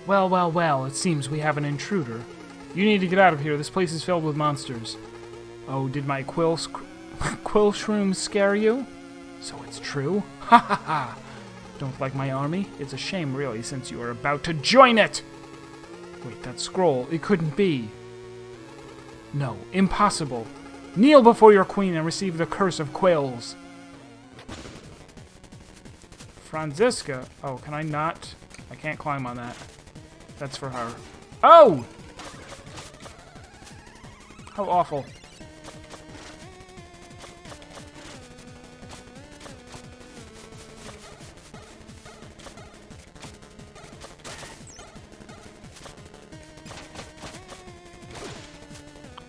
Well, well, well, it seems we have an intruder. You need to get out of here. This place is filled with monsters. Oh, did my quill shrooms scare you? So it's true? Ha ha ha! Don't like my army? It's a shame, really, since you are about to join it! Wait, that scroll, it couldn't be. No, impossible. Kneel before your queen and receive the curse of quills. Franziska? Oh, can I not? I can't climb on that. That's for her. Oh! How awful.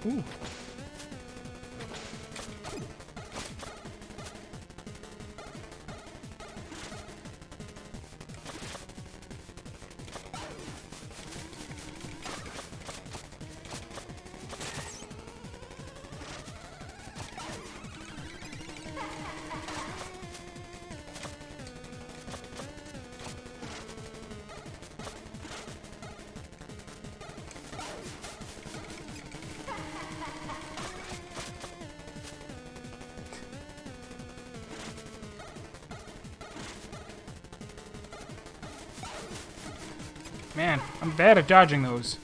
Ooh. Man, I'm bad at dodging those.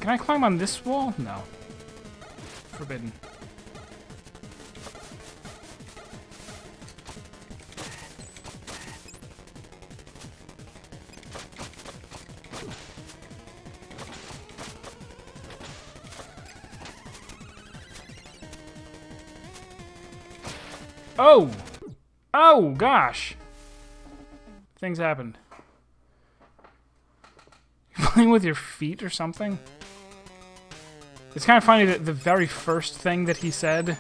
Can I climb on this wall? No. Forbidden. Oh! Oh, gosh! Things happened. You playing with your feet or something? It's kind of funny that the very first thing that he said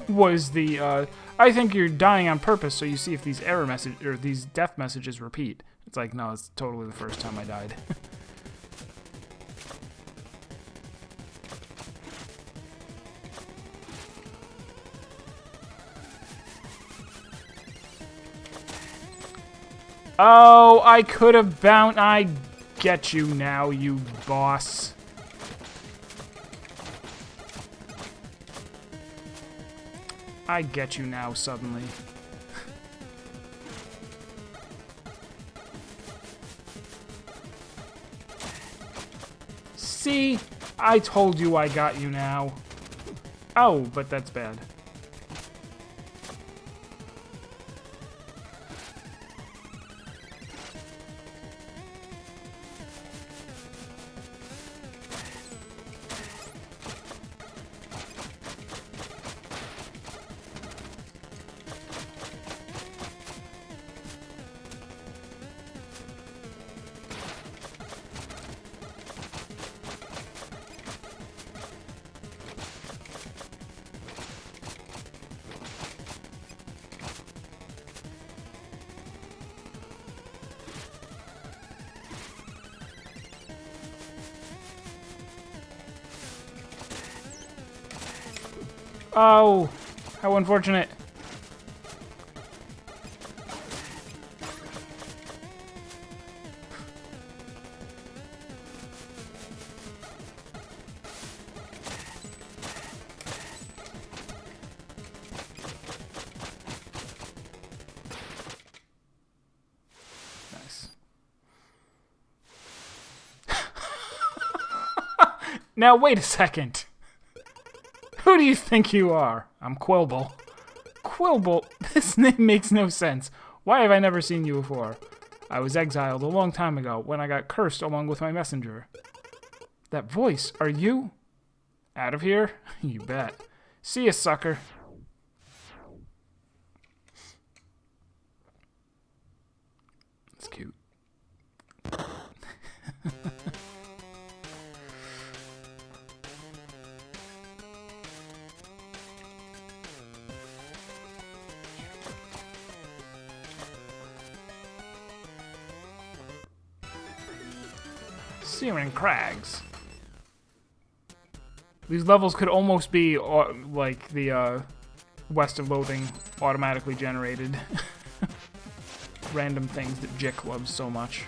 was the, I think you're dying on purpose, so you see if these error message or these death messages repeat. It's like, no, it's totally the first time I died. Oh, I could have bound. I get you now, you boss. I get you now, suddenly. See? I told you I got you now. Oh, but that's bad. Oh, how unfortunate. Nice. Now, wait a second. Who do you think you are? I'm Quilble. Quilble? This name makes no sense. Why have I never seen you before? I was exiled a long time ago when I got cursed along with my messenger. That voice, are you? Out of here? You bet. See ya, sucker. That's cute. Searing Crags. These levels could almost be like the West of Loathing automatically generated. Random things that Jick loves so much.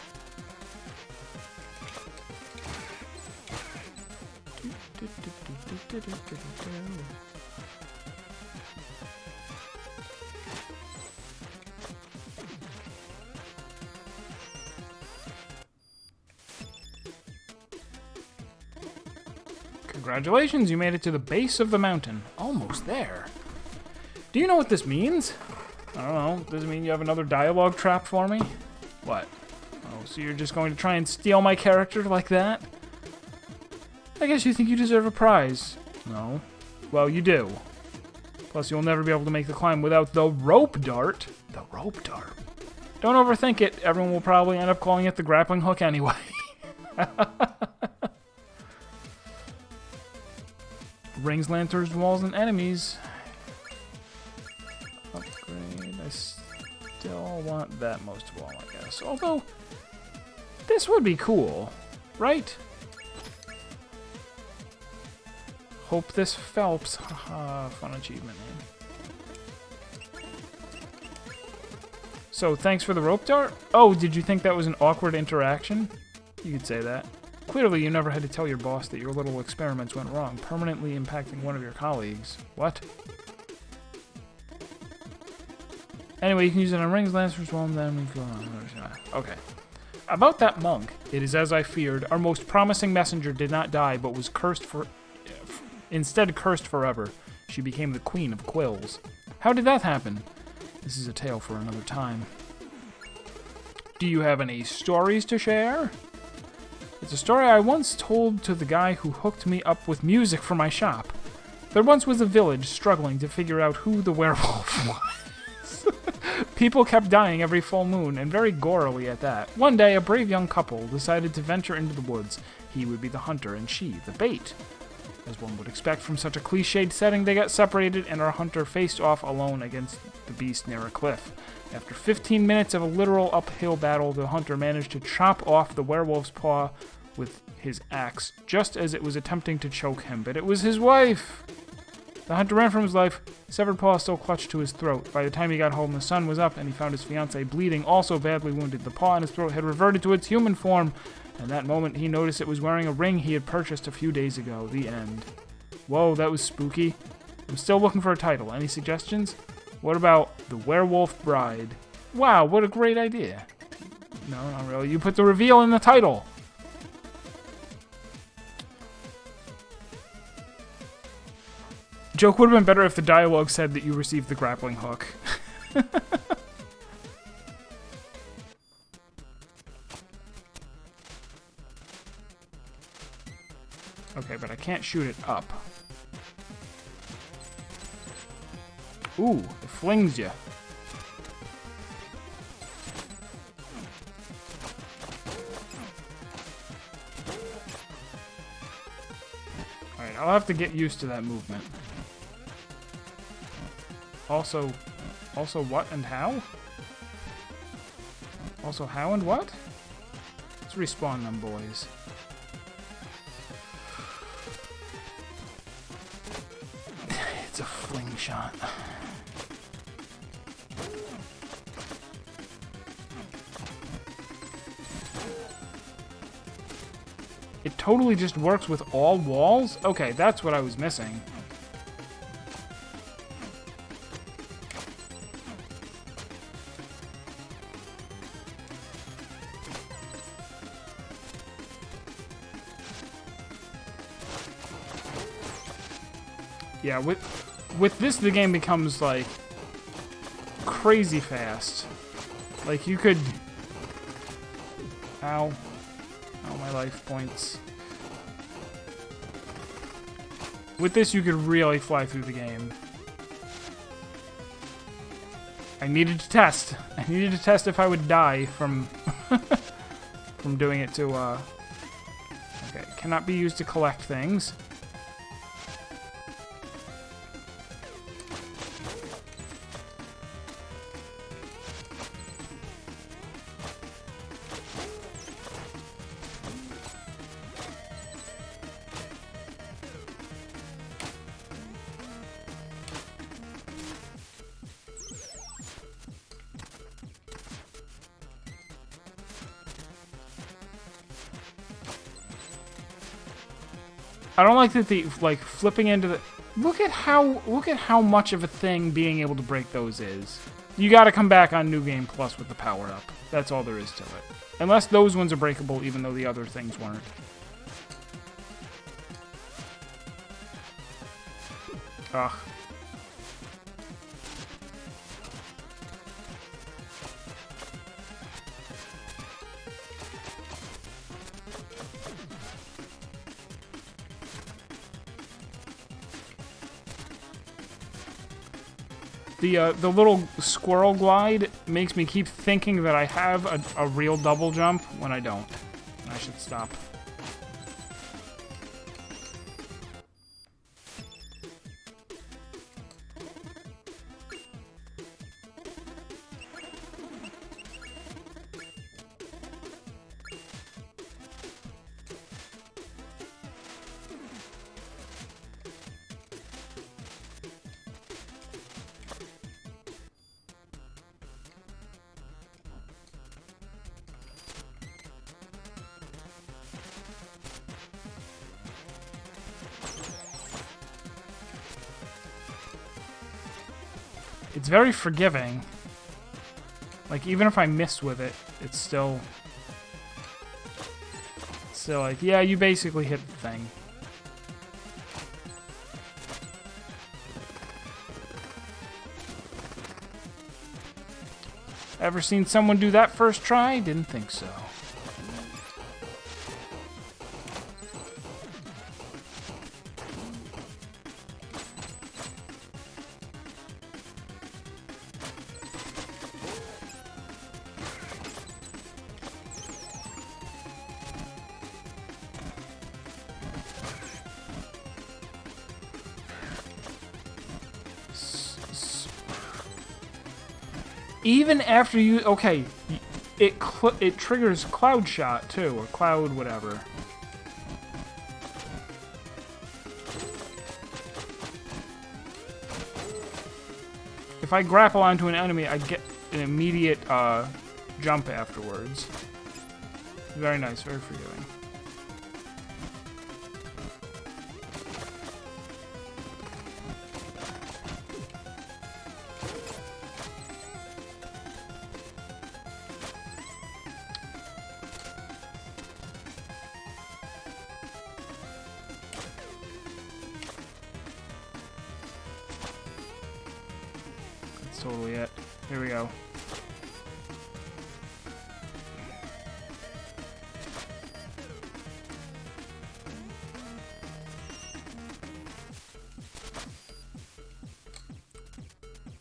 Congratulations, you made it to the base of the mountain. Almost there. Do you know what this means? I don't know. Does it mean you have another dialogue trap for me? What? Oh, so you're just going to try and steal my character like that? I guess you think you deserve a prize. No. Well, you do. Plus, you'll never be able to make the climb without the rope dart. The rope dart. Don't overthink it. Everyone will probably end up calling it the grappling hook anyway. Rings, lanterns, walls, and enemies. Upgrade. I still want that most of all, I guess. Although, this would be cool, right? Hope this Phelps. Haha, fun achievement name. So, thanks for the rope dart? Oh, did you think that was an awkward interaction? You could say that. Clearly, you never had to tell your boss that your little experiments went wrong, permanently impacting one of your colleagues. What? Anyway, you can use it on rings, lanterns, well, and then we go on. Okay. About that monk, it is as I feared. Our most promising messenger did not die, but was instead cursed forever. She became the queen of quills. How did that happen? This is a tale for another time. Do you have any stories to share? It's a story I once told to the guy who hooked me up with music for my shop. There once was a village struggling to figure out who the werewolf was. People kept dying every full moon, and very gorily at that. One day, a brave young couple decided to venture into the woods. He would be the hunter and she the bait. As one would expect from such a cliched setting, they got separated and our hunter faced off alone against the beast near a cliff. After 15 minutes of a literal uphill battle, the hunter managed to chop off the werewolf's paw with his axe, just as it was attempting to choke him, but it was his wife! The hunter ran from his life, severed paw still clutched to his throat. By the time he got home, the sun was up and he found his fiancée bleeding, also badly wounded. The paw in his throat had reverted to its human form. In that moment, he noticed it was wearing a ring he had purchased a few days ago. The end. Whoa, that was spooky. I'm still looking for a title. Any suggestions? What about The Werewolf Bride? Wow, what a great idea. No, not really. You put the reveal in the title. Joke would have been better if the dialogue said that you received the grappling hook. Okay, but I can't shoot it up. Ooh, it flings you. Alright, I'll have to get used to that movement. Also what and how? Also how and what? Let's respawn them, boys. It's a fling shot. It totally just works with all walls? Okay, that's what I was missing. Yeah, with this, the game becomes, like, crazy fast. Like, you could... Ow. Ow, my life points. With this, you could really fly through the game. I needed to test. I needed to test if I would die from... from doing it to, Okay, cannot be used to collect things. I don't like that the like flipping into the. Look at how much of a thing being able to break those is. You got to come back on New Game Plus with the power up. That's all there is to it. Unless those ones are breakable, even though the other things weren't. Ugh. The little squirrel glide makes me keep thinking that I have a real double jump when I don't. I should stop. It's very forgiving. Like, even if I miss with it, it's still like, yeah, you basically hit the thing. Ever seen someone do that first try? Didn't think so. Even after you... Okay, it triggers Cloud Shot, too, or Cloud whatever. If I grapple onto an enemy, I get an immediate jump afterwards. Very nice, very forgiving. Totally it. Here we go.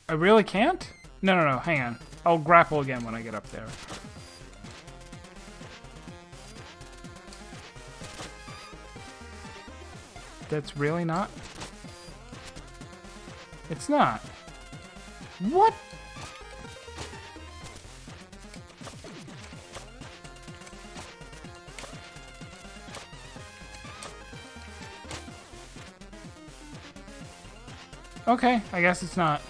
I really can't? No, hang on. I'll grapple again when I get up there. That's really not? It's not. What? Okay, I guess it's not.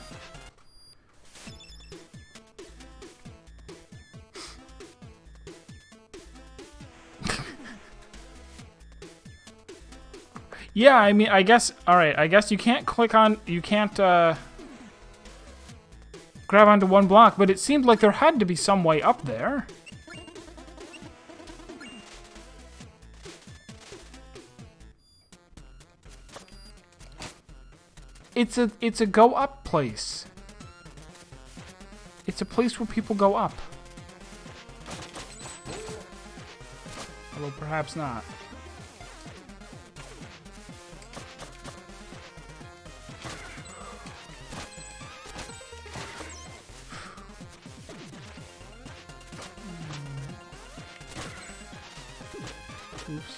Yeah, I mean, I guess... Alright, I guess you can't click on... You can't, grab onto one block, but it seemed like there had to be some way up there. It's a go up place. It's a place where people go up. Although perhaps not. Oops.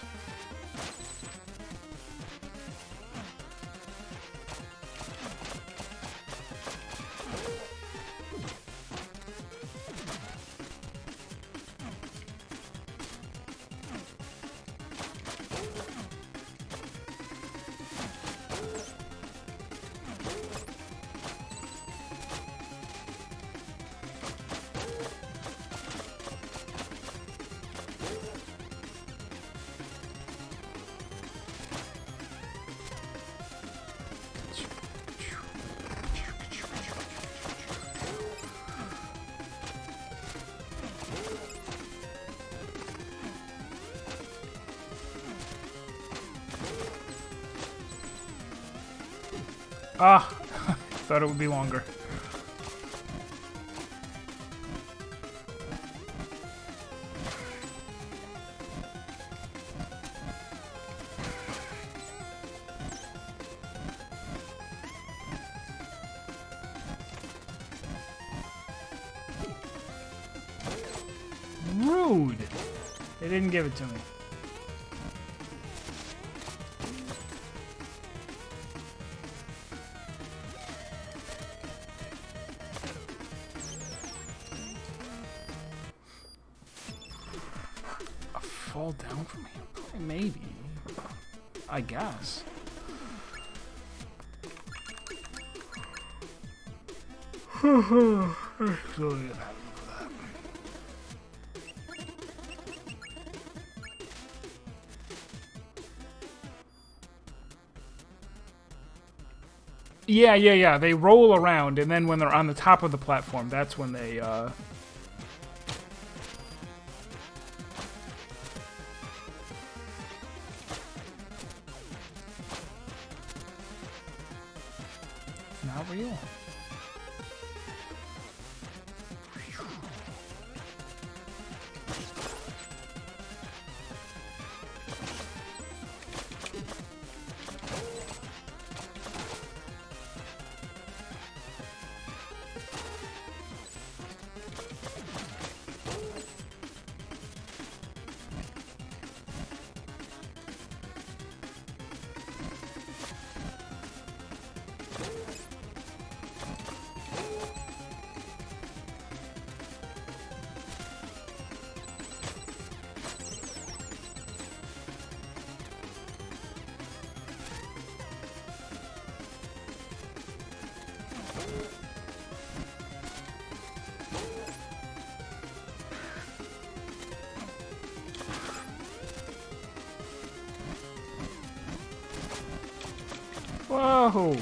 Ah, thought it would be longer. Rude. They didn't give it to me. Fall down from here? Maybe. I guess. Yeah. They roll around, and then when they're on the top of the platform, that's when they, not real. Whoa!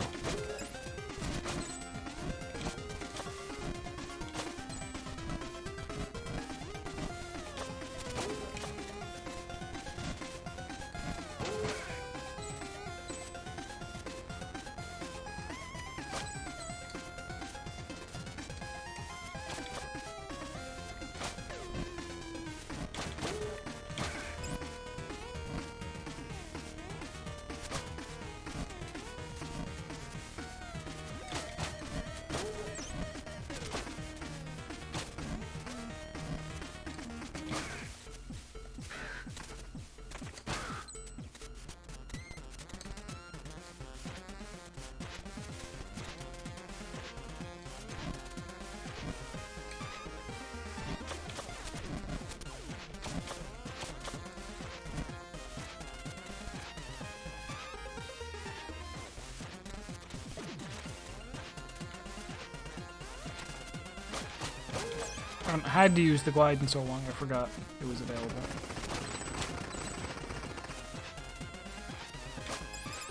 I had to use the glide in so long, I forgot it was available.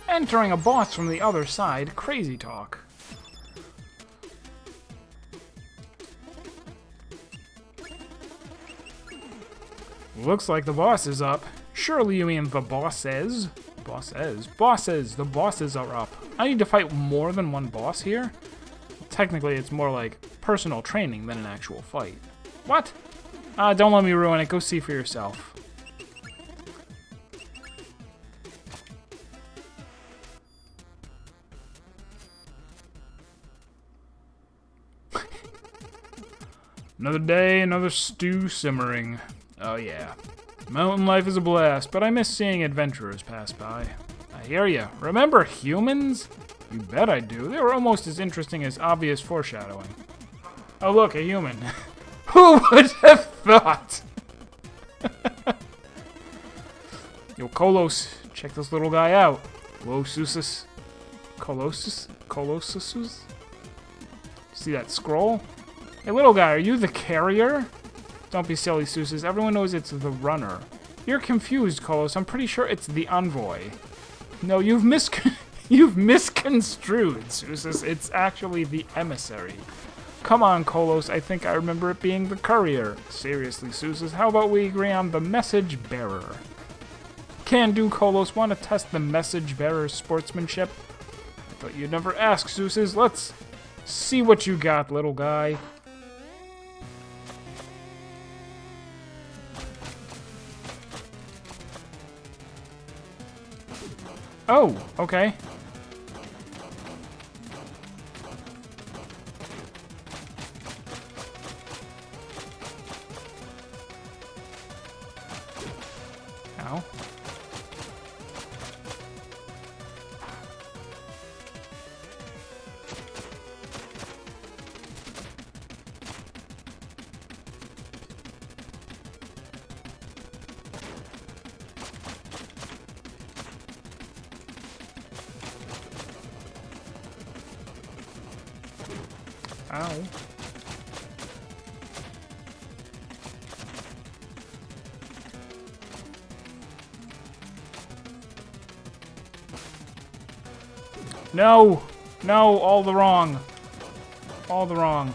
Entering a boss from the other side, crazy talk. Looks like the boss is up. Surely you mean the bosses? Bosses! The bosses are up. I need to fight more than one boss here? Technically, it's more like personal training than an actual fight. What? Don't let me ruin it. Go see for yourself. Another day, another stew simmering. Oh yeah. Mountain life is a blast, but I miss seeing adventurers pass by. I hear ya. Remember humans? You bet I do. They were almost as interesting as obvious foreshadowing. Oh look, a human. Who would have thought? Yo, Kolos, check this little guy out. Colossus. Colossus? See that scroll? Hey, little guy, are you the carrier? Don't be silly, Susus. Everyone knows it's the runner. You're confused, Kolos. I'm pretty sure it's the envoy. No, you've misconstrued, Susus. It's actually the emissary. Come on, Kolos. I think I remember it being the courier. Seriously, Susus. How about we agree on the message bearer? Can do, Kolos. Want to test the message bearer's sportsmanship? Thought you'd never ask, Zeus's. Let's see what you got, little guy. Oh, okay. Ow. Ow. No! No, all the wrong. All the wrong.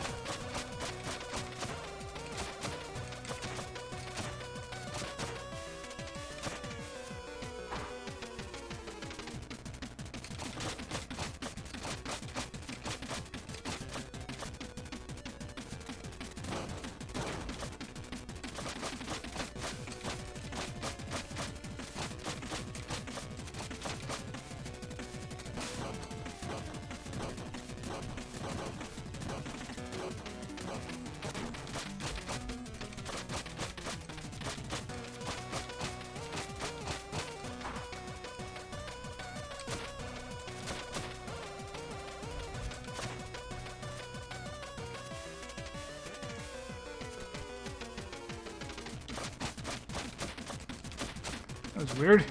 That was weird.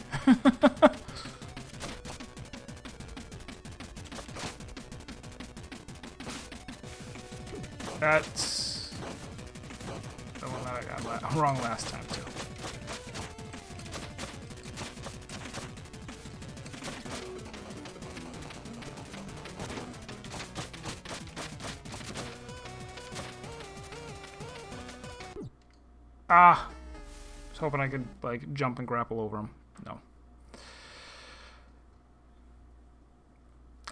That's the one that I got wrong last time, too. Ah! I was hoping I could, like, jump and grapple over him. No.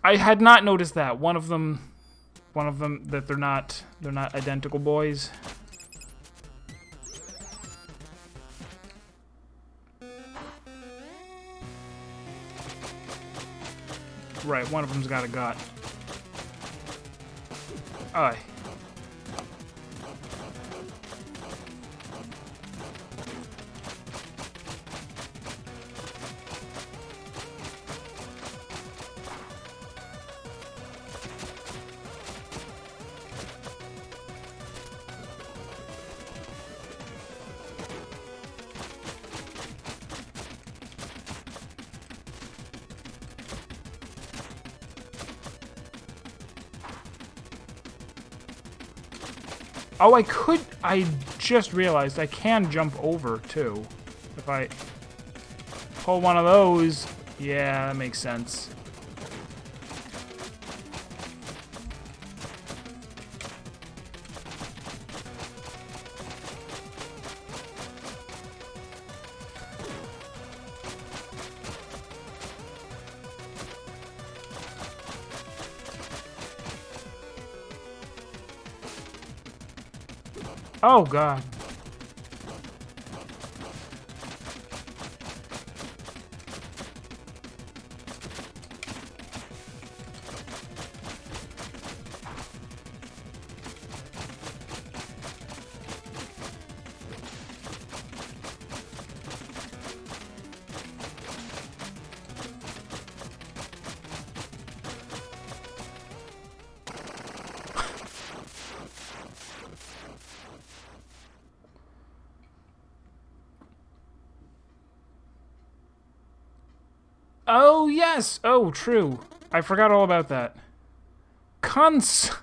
I had not noticed that. One of them that they're not identical boys. Right, one of them's got a gut. Aye. Oh, I just realized I can jump over, too. If I pull one of those, yeah, that makes sense. Oh, God. Oh, yes! Oh, true. I forgot all about that. Consarnate.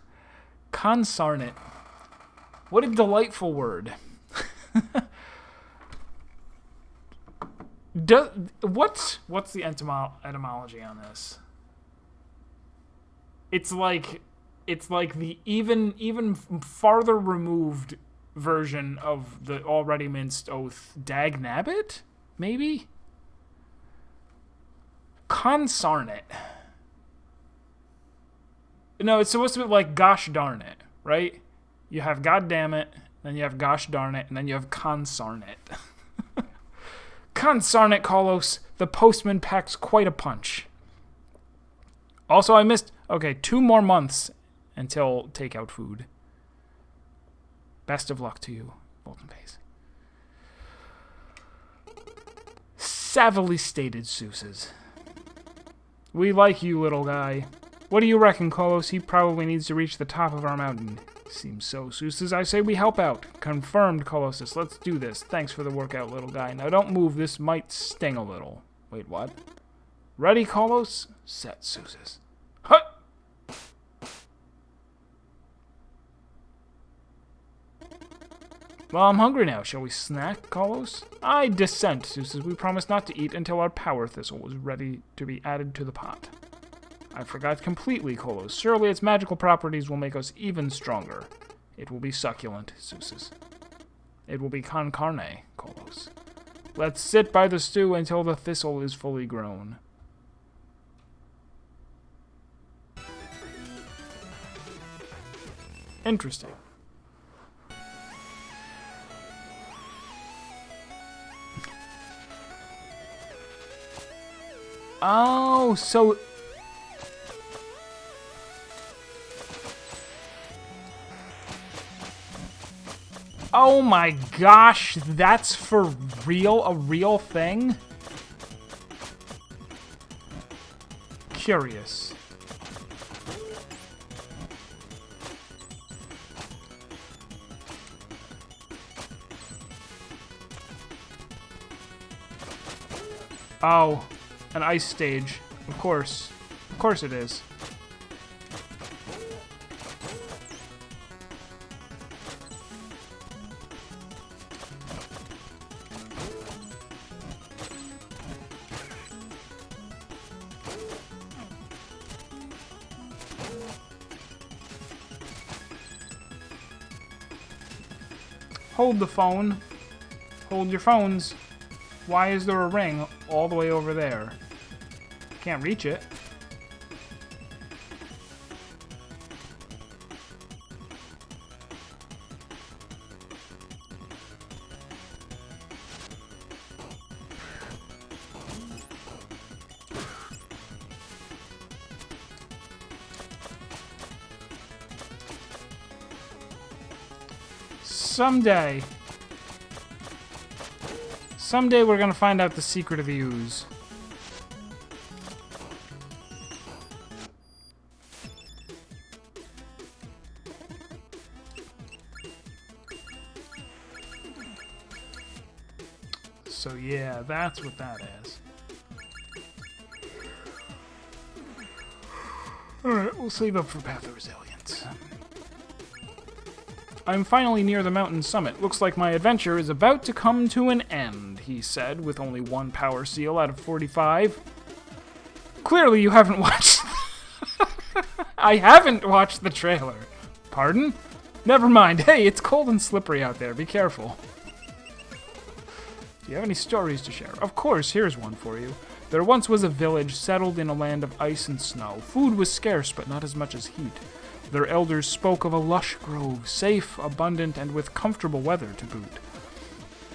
What a delightful word. What's the etymology on this? It's like the even farther removed version of the already minced oath, Dagnabbit? Maybe? Consarnate. No, it's supposed to be like gosh darn it, right? You have god damn it, then you have gosh darn it, and then you have consarn it. Consarn it, Kolos. The postman packs quite a punch. Also, I missed... Okay, 2 more months until takeout food. Best of luck to you, Golden Face. Savvily stated, Seuses. We like you, little guy. What do you reckon, Kolos? He probably needs to reach the top of our mountain. Seems so, Seuses. I say we help out. Confirmed, Colossus. Let's do this. Thanks for the workout, little guy. Now don't move. This might sting a little. Wait, what? Ready, Kolos? Set, Seuses. Hut! Well, I'm hungry now. Shall we snack, Kolos? I dissent, Seuses. We promised not to eat until our power thistle was ready to be added to the pot. I forgot completely, Kolos. Surely its magical properties will make us even stronger. It will be succulent, Seuses. It will be con carne, Kolos. Let's sit by the stew until the thistle is fully grown. Interesting. Oh, so... Oh my gosh, that's for real? A real thing? Curious. Oh, an ice stage. Of course. Of course it is. Hold the phone. Hold your phones. Why is there a ring all the way over there? Can't reach it. Someday we're gonna find out the secret of the ooze. So yeah, that's what that is. Alright, we'll save up for Path of Resilience. I'm finally near the mountain summit. Looks like my adventure is about to come to an end, he said, with only 1 power seal out of 45. Clearly you haven't watched... I haven't watched the trailer. Pardon? Never mind. Hey, it's cold and slippery out there. Be careful. Do you have any stories to share? Of course, here's one for you. There once was a village settled in a land of ice and snow. Food was scarce, but not as much as heat. Their elders spoke of a lush grove, safe, abundant, and with comfortable weather to boot.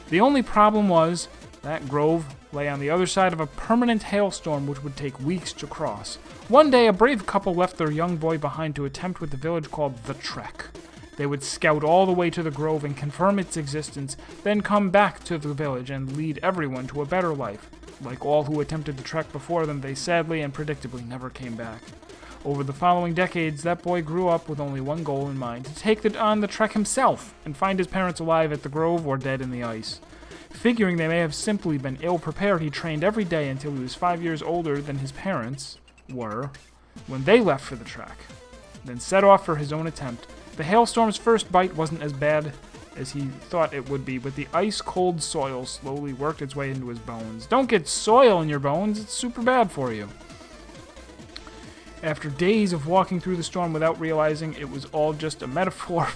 The only problem was that grove lay on the other side of a permanent hailstorm which would take weeks to cross. One day, a brave couple left their young boy behind to attempt what the village called the trek. They would scout all the way to the grove and confirm its existence, then come back to the village and lead everyone to a better life. Like all who attempted the trek before them, they sadly and predictably never came back. Over the following decades, that boy grew up with only one goal in mind, to take on the trek himself and find his parents alive at the grove or dead in the ice. Figuring they may have simply been ill-prepared, he trained every day until he was 5 years older than his parents were when they left for the trek, then set off for his own attempt. The hailstorm's first bite wasn't as bad as he thought it would be, but the ice-cold soil slowly worked its way into his bones. Don't get soil in your bones, it's super bad for you. After days of walking through the storm without realizing it was all just a metaphor...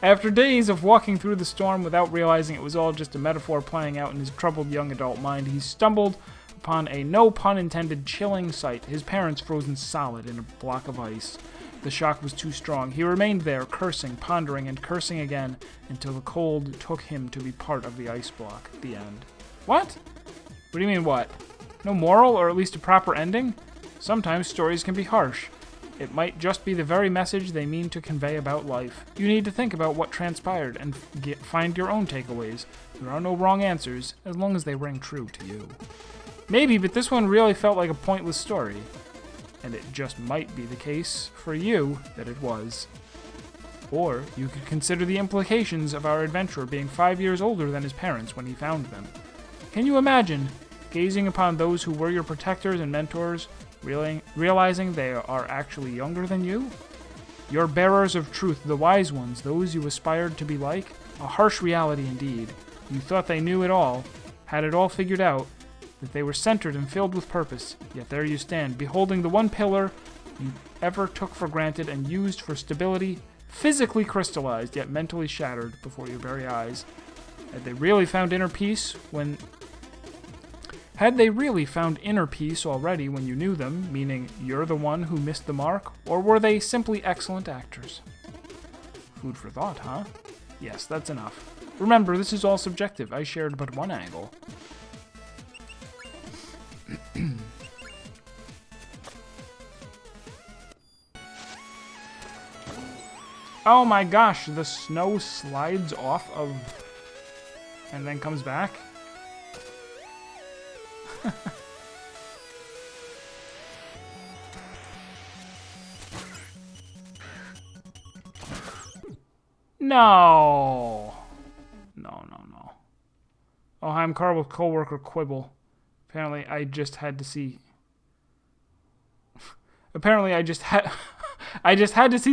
After days of walking through the storm without realizing it was all just a metaphor playing out in his troubled young adult mind, he stumbled upon a no pun intended chilling sight. His parents frozen solid in a block of ice. The shock was too strong. He remained there, cursing, pondering, and cursing again until the cold took him to be part of the ice block. The end. What? What do you mean, what? No moral, or at least a proper ending? Sometimes stories can be harsh. It might just be the very message they mean to convey about life. You need to think about what transpired and find your own takeaways. There are no wrong answers, as long as they ring true to you. Maybe, but this one really felt like a pointless story. And it just might be the case for you that it was. Or you could consider the implications of our adventurer being 5 years older than his parents when he found them. Can you imagine gazing upon those who were your protectors and mentors, realizing they are actually younger than you? Your bearers of truth, the wise ones, those you aspired to be like? A harsh reality indeed. You thought they knew it all, had it all figured out, that they were centered and filled with purpose, yet there you stand, beholding the one pillar you ever took for granted and used for stability, physically crystallized, yet mentally shattered before your very eyes. Had they really found inner peace already when you knew them, meaning you're the one who missed the mark, or were they simply excellent actors? Food for thought, huh? Yes, that's enough. Remember, this is all subjective. I shared but one angle. Oh my gosh, the snow slides off of... and then comes back? No! No. Oh, I'm Carl with coworker Quibble. Apparently, I just had to see the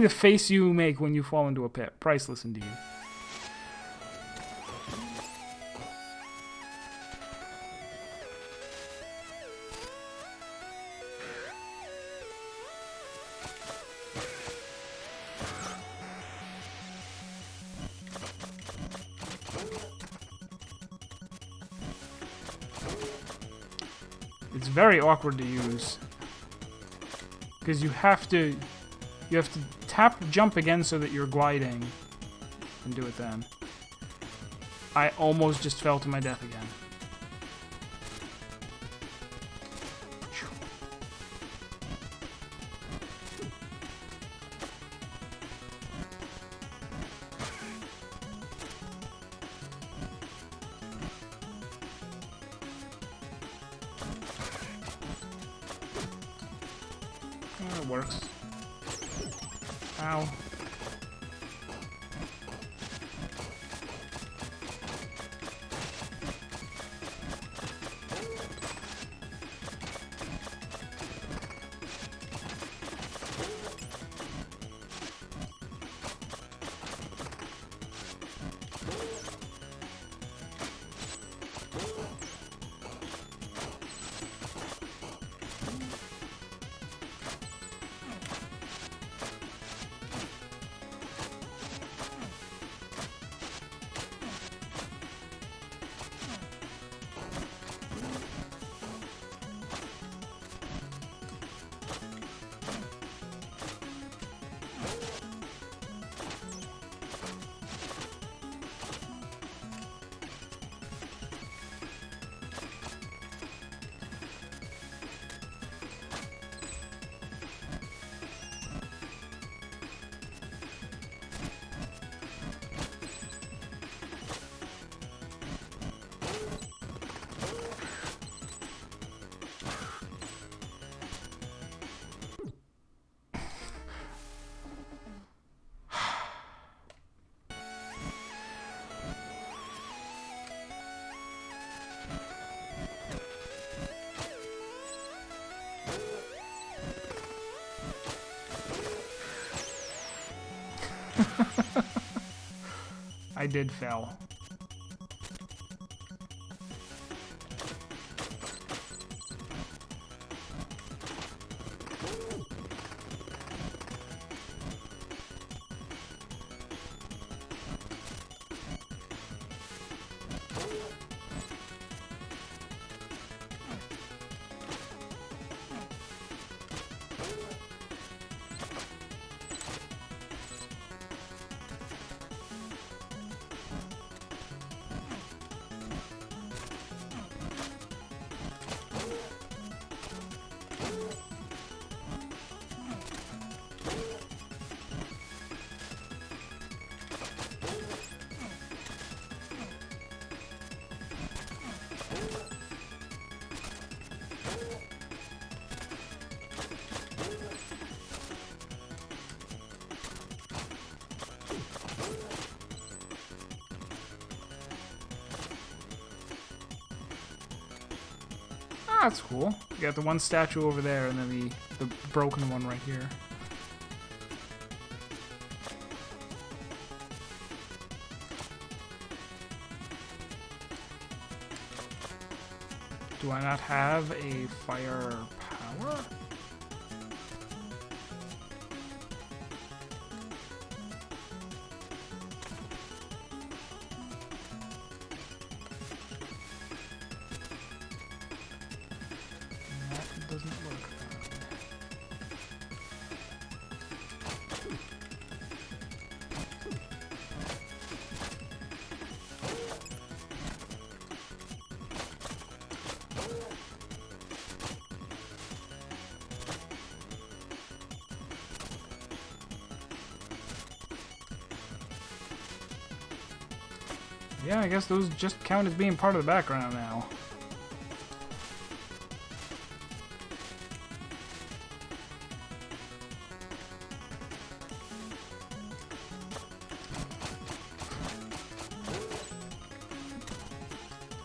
face you make when you fall into a pit. Priceless indeed. It's very awkward to use because you have to tap jump again so that you're gliding and do it then. I almost just fell to my death again. It works. Ow. I did fail. That's cool. You got the one statue over there, and then the broken one right here. Do I not have a fire power? That doesn't work. Yeah, I guess those just count as being part of the background now.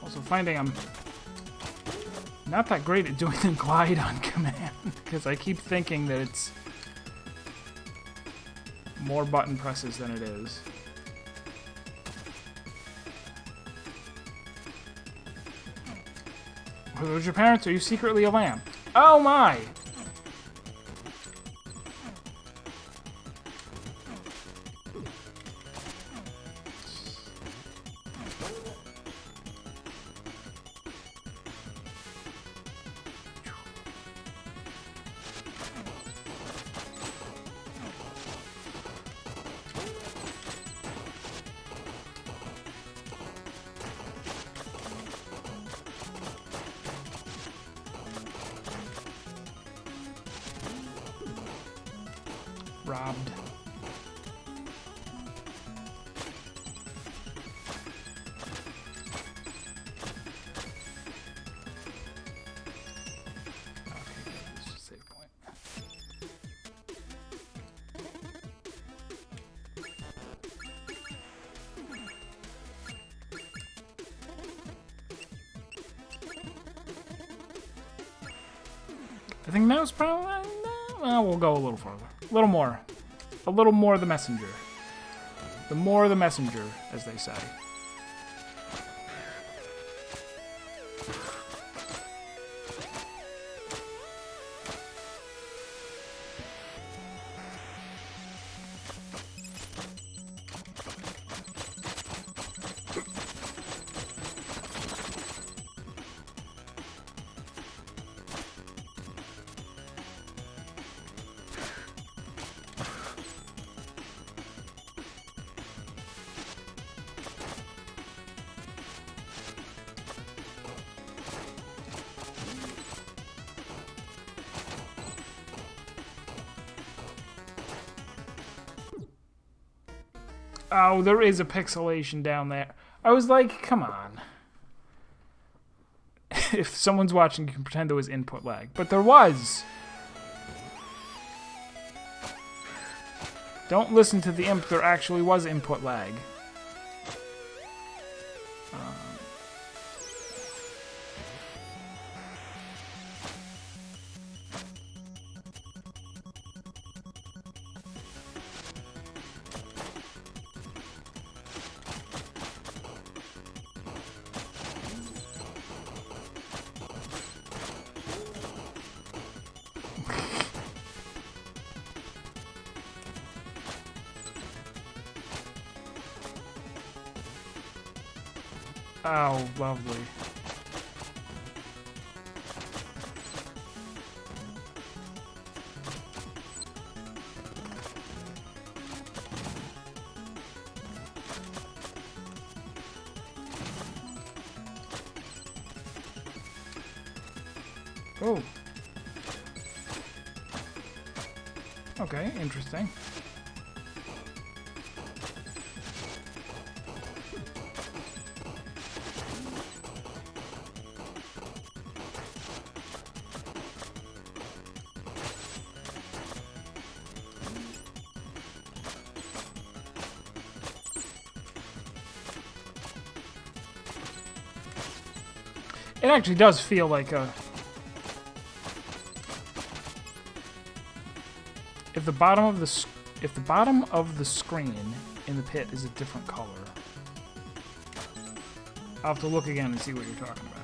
Also finding I'm not that great at doing the glide on command, because I keep thinking that it's more button presses than it is. Are those your parents? Are you secretly a lamb? Oh my! Robbed. Okay, this is a save point. I think now's probably... well, we'll go a little further. A little more. A little more the messenger. The more the messenger, as they say. Oh, there is a pixelation down there. I was like, come on. If someone's watching, you can pretend there was input lag. But there was. Don't listen to the imp. There actually was input lag. Oh, lovely. Oh. Okay, interesting. It actually does feel like a if the bottom of the screen in the pit is a different color. I'll have to look again and see what you're talking about.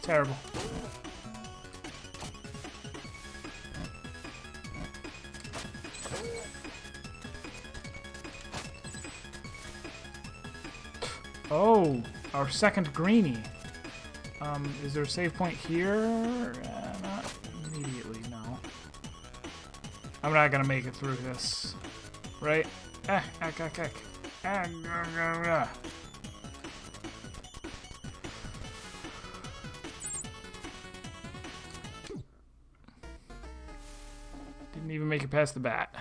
Terrible. Oh, our second greenie. Is there a save point here? Not immediately, no. I'm not gonna make it through this. Right? Didn't even make it past the bat.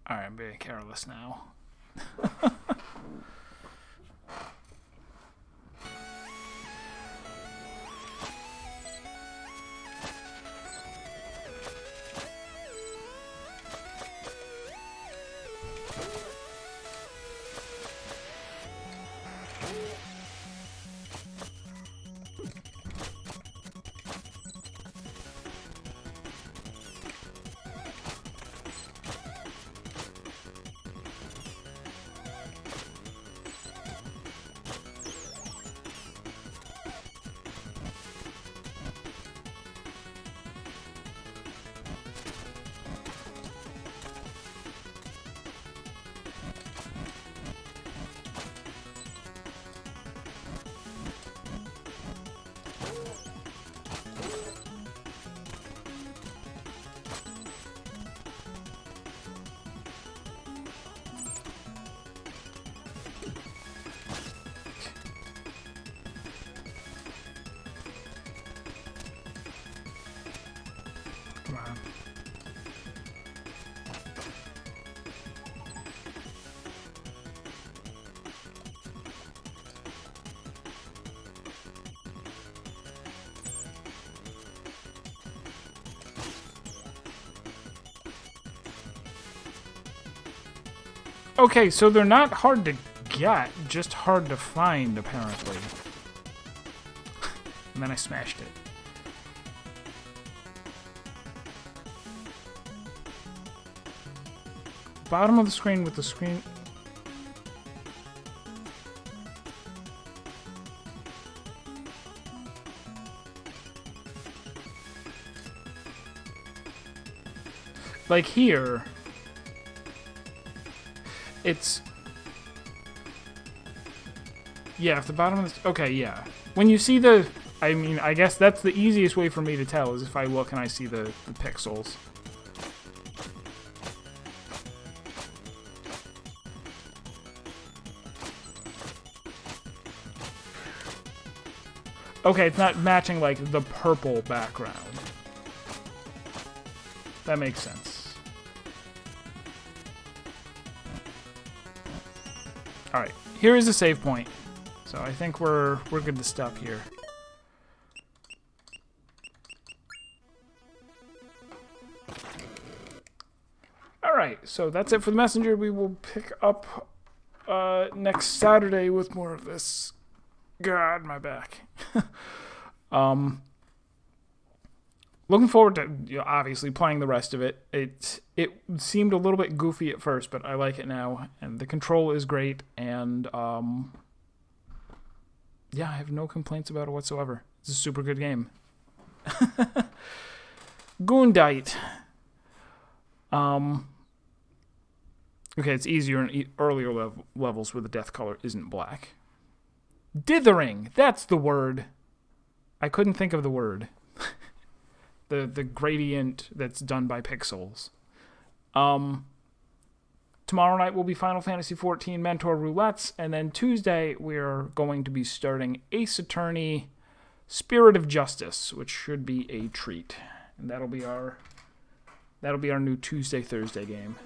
Alright, I'm being careless now. Come on. Okay, so they're not hard to get, just hard to find, apparently. And then I smashed it. Bottom of the screen with the screen... Like here... It's... Yeah, if the bottom of the... Okay, yeah. When you see the... I mean, I guess that's the easiest way for me to tell, is if I look and I see the pixels. Okay, it's not matching, like, the purple background. That makes sense. Alright, here is a save point. So I think we're good to stop here. Alright, so that's it for the messenger. We will pick up next Saturday with more of this. God, my back. Looking forward to, you know, obviously playing the rest of it. It seemed a little bit goofy at first, but I like it now, and the control is great, and yeah, I have no complaints about it whatsoever. It's a super good game. Goondite. Okay, it's easier in earlier levels where the death color isn't black. Dithering, that's the word. I couldn't think of the word. the gradient that's done by pixels. Tomorrow night will be Final Fantasy XIV Mentor Roulettes, and then Tuesday we're going to be starting Ace Attorney Spirit of Justice, which should be a treat. And that'll be our new Tuesday Thursday game.